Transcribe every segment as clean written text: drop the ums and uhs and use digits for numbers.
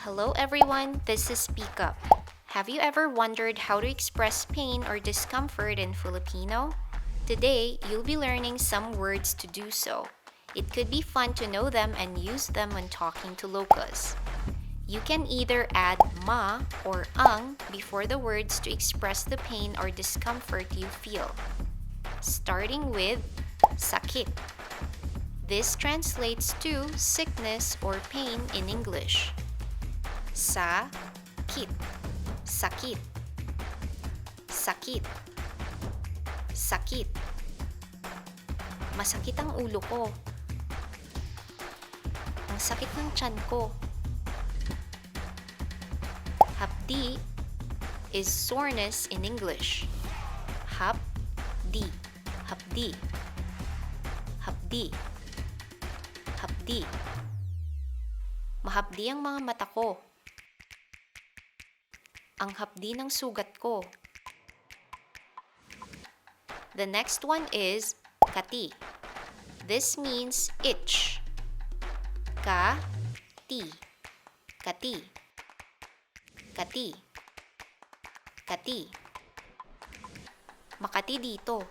Hello everyone, this is SpeakUP. Have you ever wondered how to express pain or discomfort in Filipino? Today, you'll be learning some words to do so. It could be fun to know them and use them when talking to locals. You can either add ma or ang before the words to express the pain or discomfort you feel. Starting with sakit. This translates to sickness or pain in English. Sakit, sakit, sakit, sakit. Masakit ang ulo ko. Ang sakit ng tiyan ko. Hapdi is soreness in English. Hapdi, hapdi, hapdi, hapdi. Mahapdi ang mga mata ko. Ang hapdi ng sugat ko. The next one is Kati. This means itch. Kati, Kati, Kati, Kati. Makati dito.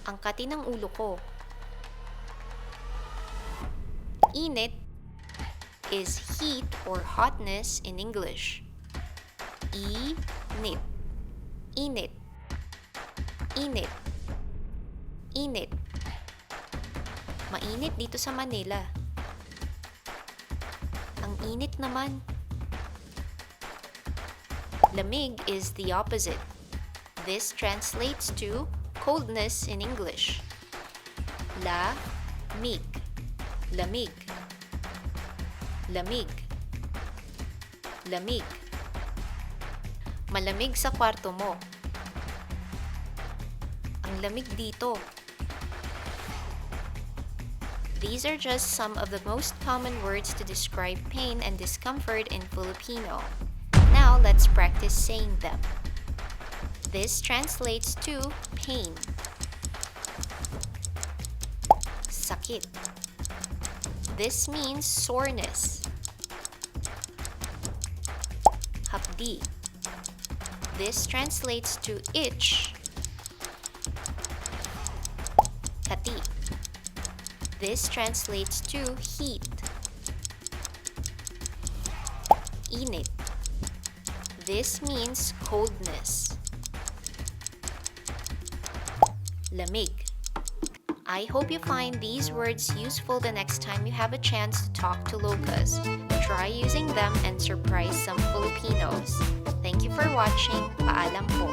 Ang kati ng ulo ko. Init is heat or hotness in English. Init, init, init, init. Mainit dito sa Manila. Ang init naman. Lamig is the opposite. This translates to coldness in English. Lamig, lamig, lamig, lamig. Malamig sa kwarto mo. Ang lamig dito. These are just some of the most common words to describe pain and discomfort in Filipino. Now, let's practice saying them. This translates to pain. Sakit. This means soreness. Hapdi. This translates to itch. Kati. This translates to heat. Init. This means coldness. Lamig. I hope you find these words useful the next time you have a chance to talk to locals. Try using them and surprise some Filipinos. Thank you for watching. Paalam po.